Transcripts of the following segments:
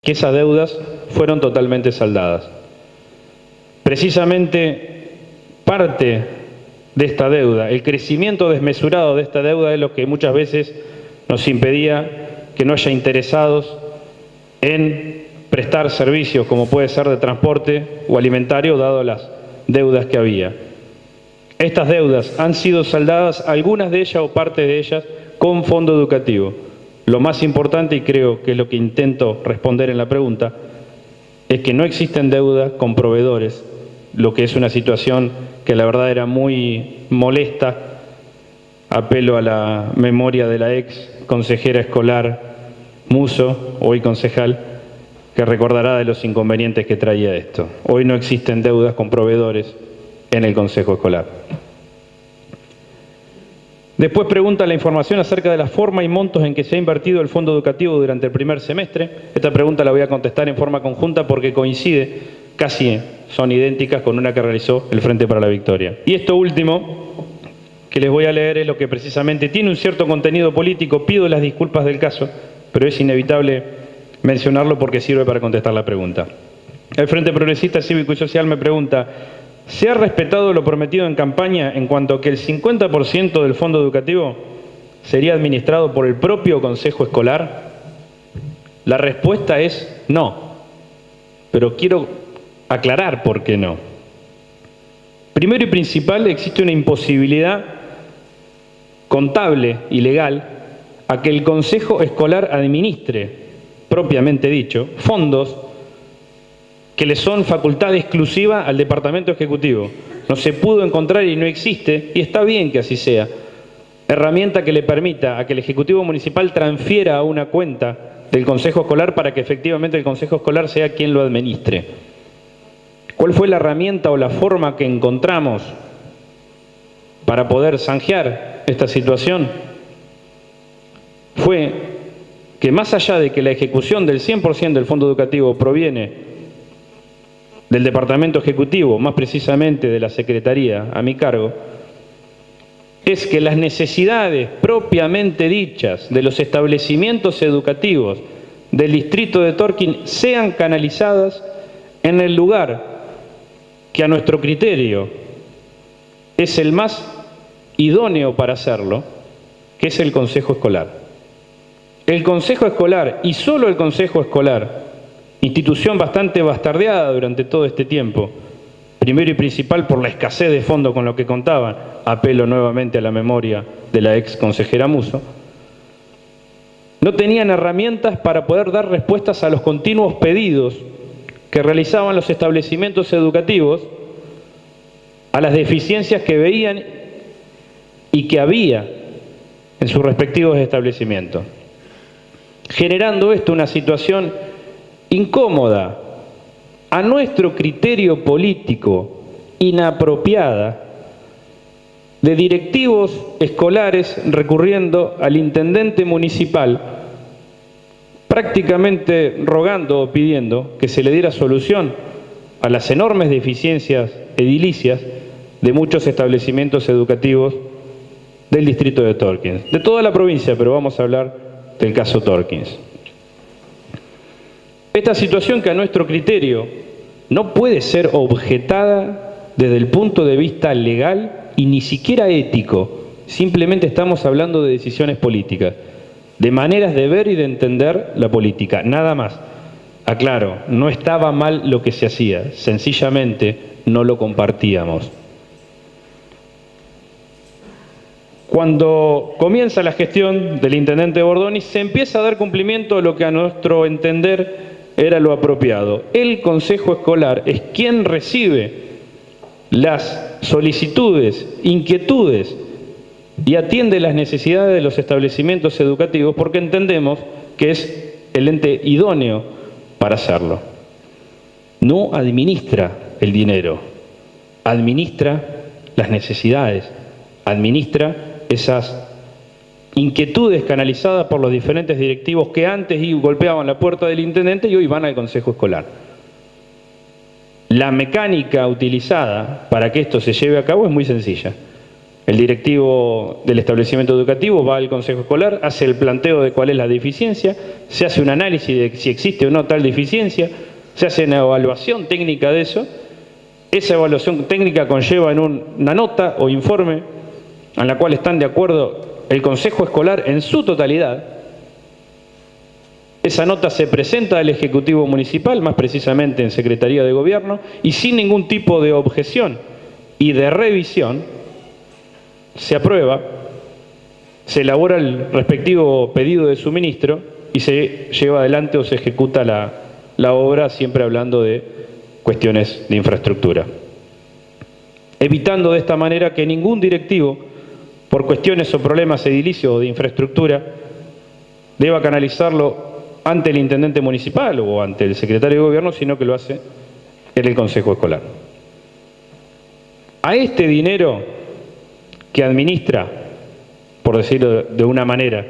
que esas deudas fueron totalmente saldadas. Precisamente parte de esta deuda, el crecimiento desmesurado de esta deuda es lo que muchas veces nos impedía que no haya interesados en prestar servicios como puede ser de transporte o alimentario, dado las deudas que había. Estas deudas han sido saldadas, algunas de ellas o parte de ellas, con fondo educativo. Lo más importante, y creo que es lo que intento responder en la pregunta, es que no existen deudas con proveedores, lo que es una situación que la verdad era muy molesta. Apelo a la memoria de la ex consejera escolar Musso, hoy concejal, que recordará de los inconvenientes que traía esto. Hoy no existen deudas con proveedores en el Consejo Escolar. Después pregunta la información acerca de la forma y montos en que se ha invertido el fondo educativo durante el primer semestre. Esta pregunta la voy a contestar en forma conjunta porque coincide, casi son idénticas con una que realizó el Frente para la Victoria. Y esto último que les voy a leer es lo que precisamente tiene un cierto contenido político. Pido las disculpas del caso, pero es inevitable mencionarlo porque sirve para contestar la pregunta. El Frente Progresista Cívico y Social me pregunta: ¿se ha respetado lo prometido en campaña en cuanto a que el 50% del fondo educativo sería administrado por el propio Consejo Escolar? La respuesta es no, pero quiero aclarar por qué no. Primero y principal, existe una imposibilidad contable y legal a que el Consejo Escolar administre, propiamente dicho, fondos que le son facultad exclusiva al Departamento Ejecutivo. No se pudo encontrar y no existe, y está bien que así sea, herramienta que le permita a que el Ejecutivo Municipal transfiera a una cuenta del Consejo Escolar para que efectivamente el Consejo Escolar sea quien lo administre. ¿Cuál fue la herramienta o la forma que encontramos para poder zanjear esta situación? Fue que más allá de que la ejecución del 100% del fondo educativo proviene del Departamento Ejecutivo, más precisamente de la Secretaría a mi cargo, es que las necesidades propiamente dichas de los establecimientos educativos del distrito de Torquín sean canalizadas en el lugar que a nuestro criterio es el más idóneo para hacerlo, que es el Consejo Escolar. El Consejo Escolar, y solo el Consejo Escolar, institución bastante bastardeada durante todo este tiempo, primero y principal por la escasez de fondos con lo que contaban, apelo nuevamente a la memoria de la ex consejera Musso, no tenían herramientas para poder dar respuestas a los continuos pedidos que realizaban los establecimientos educativos a las deficiencias que veían y que había en sus respectivos establecimientos, generando esto una situación incómoda, a nuestro criterio político, inapropiada, de directivos escolares recurriendo al intendente municipal, prácticamente rogando o pidiendo que se le diera solución a las enormes deficiencias edilicias de muchos establecimientos educativos del distrito de Torquín, de toda la provincia, pero vamos a hablar del caso Torquín. Esta situación, que a nuestro criterio no puede ser objetada desde el punto de vista legal y ni siquiera ético, simplemente estamos hablando de decisiones políticas, de maneras de ver y de entender la política, nada más. Aclaro, no estaba mal lo que se hacía, sencillamente no lo compartíamos. Cuando comienza la gestión del intendente Bordoni, se empieza a dar cumplimiento a lo que a nuestro entender era lo apropiado. El Consejo Escolar es quien recibe las solicitudes, inquietudes y atiende las necesidades de los establecimientos educativos porque entendemos que es el ente idóneo para hacerlo. No administra el dinero, administra las necesidades, administra esas inquietudes canalizadas por los diferentes directivos que antes golpeaban la puerta del intendente y hoy van al Consejo Escolar. La mecánica utilizada para que esto se lleve a cabo es muy sencilla. El directivo del establecimiento educativo va al consejo escolar, hace el planteo de cuál es la deficiencia, se hace un análisis de si existe o no tal deficiencia, se hace una evaluación técnica de eso. Esa evaluación técnica conlleva en una nota o informe en la cual están de acuerdo el consejo escolar en su totalidad. Esa nota se presenta al Ejecutivo Municipal, más precisamente en Secretaría de Gobierno, y sin ningún tipo de objeción y de revisión, se aprueba, se elabora el respectivo pedido de suministro y se lleva adelante o se ejecuta la obra, siempre hablando de cuestiones de infraestructura. Evitando de esta manera que ningún directivo, por cuestiones o problemas edilicios o de infraestructura, deba canalizarlo ante el intendente municipal o ante el secretario de Gobierno, sino que lo hace en el consejo escolar. A este dinero que administra, por decirlo de una manera,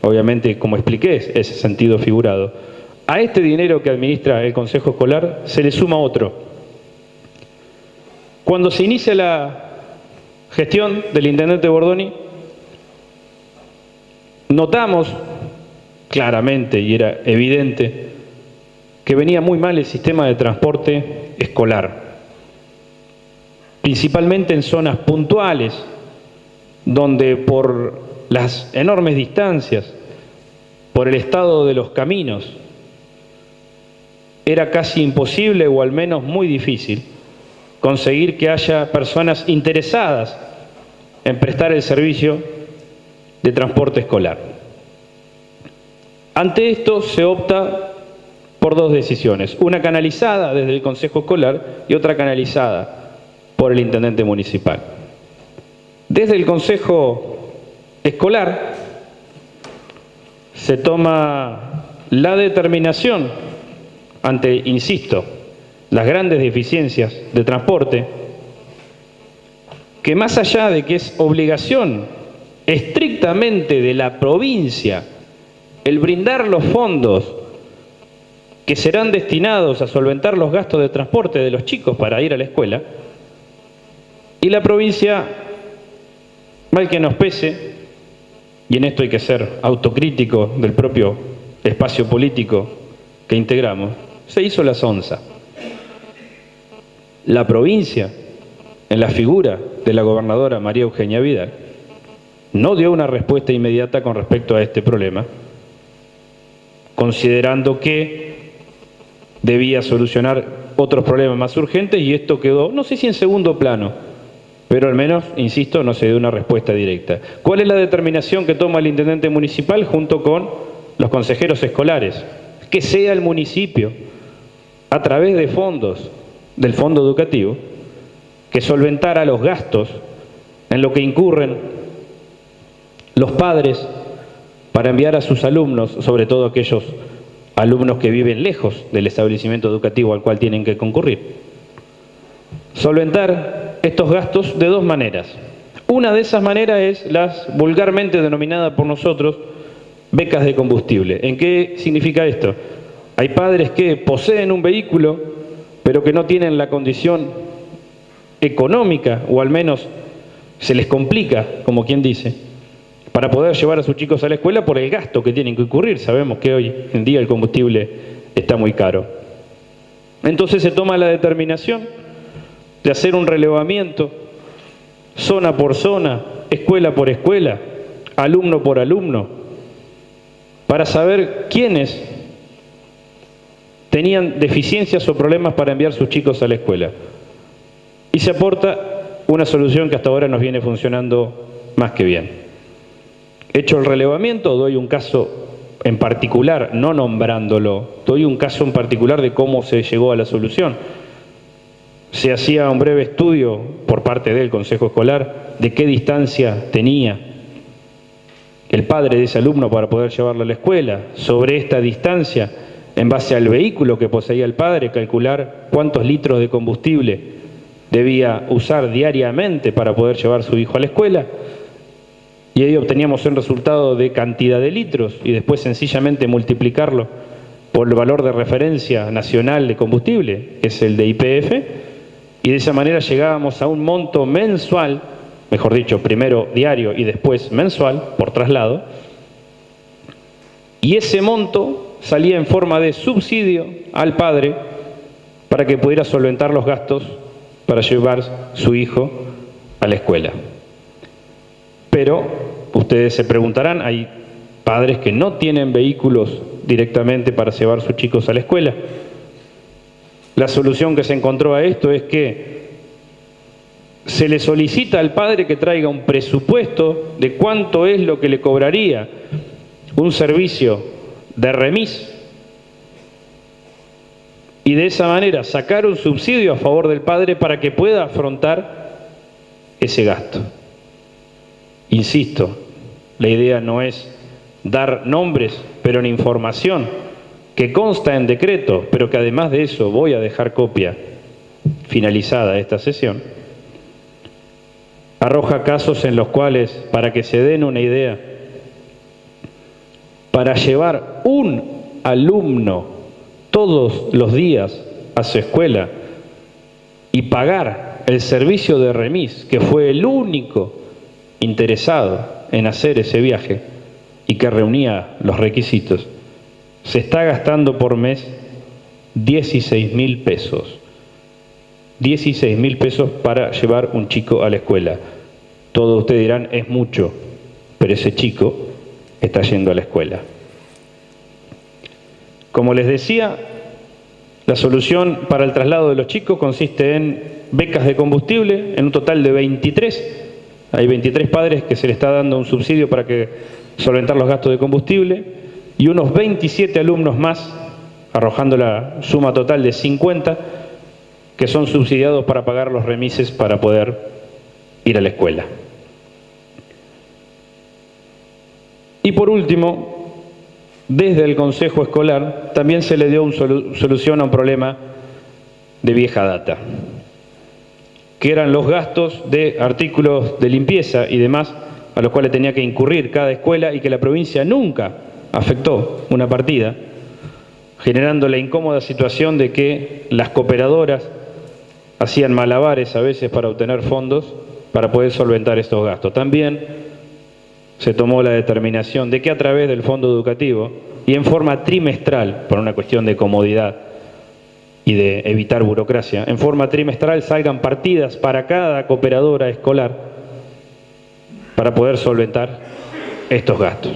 obviamente como expliqué, ese sentido figurado, a este dinero que administra el consejo escolar se le suma otro. Cuando se inicia la gestión del intendente Bordoni, notamos claramente, y era evidente, que venía muy mal el sistema de transporte escolar, principalmente en zonas puntuales, donde por las enormes distancias, por el estado de los caminos, era casi imposible o al menos muy difícil conseguir que haya personas interesadas en prestar el servicio de transporte escolar. Ante esto se opta por dos decisiones, una canalizada desde el Consejo Escolar y otra canalizada por el intendente municipal. Desde el Consejo Escolar se toma la determinación ante, insisto, las grandes deficiencias de transporte, que más allá de que es obligación estrictamente de la provincia el brindar los fondos que serán destinados a solventar los gastos de transporte de los chicos para ir a la escuela, y la provincia, mal que nos pese, y en esto hay que ser autocrítico del propio espacio político que integramos, se hizo la sonsa. La provincia, en la figura de la gobernadora María Eugenia Vidal, no dio una respuesta inmediata con respecto a este problema, considerando que debía solucionar otros problemas más urgentes, y esto quedó, no sé si en segundo plano, pero al menos, insisto, no se dio una respuesta directa. ¿Cuál es la determinación que toma el intendente municipal junto con los consejeros escolares? Que sea el municipio, a través de fondos del fondo educativo, que solventara los gastos en lo que incurren los padres para enviar a sus alumnos, sobre todo aquellos alumnos que viven lejos del establecimiento educativo al cual tienen que concurrir. Solventar estos gastos de dos maneras. Una de esas maneras es las vulgarmente denominada por nosotros becas de combustible. ¿En qué significa esto? Hay padres que poseen un vehículo, pero que no tienen la condición económica, o al menos se les complica, como quien dice, para poder llevar a sus chicos a la escuela por el gasto que tienen que incurrir. Sabemos que hoy en día el combustible está muy caro. Entonces se toma la determinación de hacer un relevamiento, zona por zona, escuela por escuela, alumno por alumno, para saber quiénes tenían deficiencias o problemas para enviar sus chicos a la escuela. Y se aporta una solución que hasta ahora nos viene funcionando más que bien. Hecho el relevamiento, doy un caso en particular, no nombrándolo, doy un caso en particular de cómo se llegó a la solución. Se hacía un breve estudio por parte del Consejo Escolar de qué distancia tenía el padre de ese alumno para poder llevarlo a la escuela. Sobre esta distancia, en base al vehículo que poseía el padre, calcular cuántos litros de combustible debía usar diariamente para poder llevar su hijo a la escuela. Y ahí obteníamos un resultado de cantidad de litros y después sencillamente multiplicarlo por el valor de referencia nacional de combustible, que es el de YPF, y de esa manera llegábamos a un monto mensual mejor dicho, primero diario y después mensual, por traslado, y ese monto salía en forma de subsidio al padre para que pudiera solventar los gastos para llevar su hijo a la escuela. Pero ustedes se preguntarán, hay padres que no tienen vehículos directamente para llevar a sus chicos a la escuela. La solución que se encontró a esto es que se le solicita al padre que traiga un presupuesto de cuánto es lo que le cobraría un servicio de remis y de esa manera sacar un subsidio a favor del padre para que pueda afrontar ese gasto. Insisto, la idea no es dar nombres, pero en información que consta en decreto, pero que además de eso voy a dejar copia finalizada esta sesión, arroja casos en los cuales, para que se den una idea, para llevar un alumno todos los días a su escuela y pagar el servicio de remis, que fue el único interesado en hacer ese viaje y que reunía los requisitos, se está gastando por mes 16.000 pesos. 16.000 pesos para llevar un chico a la escuela. Todos ustedes dirán, es mucho, pero ese chico está yendo a la escuela. Como les decía, la solución para el traslado de los chicos consiste en becas de combustible, en un total de 23. Hay 23 padres que se les está dando un subsidio para que solventar los gastos de combustible y unos 27 alumnos más, arrojando la suma total de 50, que son subsidiados para pagar los remises para poder ir a la escuela. Y por último, desde el Consejo Escolar también se le dio una solución a un problema de vieja data, que eran los gastos de artículos de limpieza y demás a los cuales tenía que incurrir cada escuela y que la provincia nunca afectó una partida, generando la incómoda situación de que las cooperadoras hacían malabares a veces para obtener fondos para poder solventar estos gastos. También se tomó la determinación de que a través del fondo educativo y en forma trimestral, por una cuestión de comodidad y de evitar burocracia, en forma trimestral salgan partidas para cada cooperadora escolar para poder solventar estos gastos.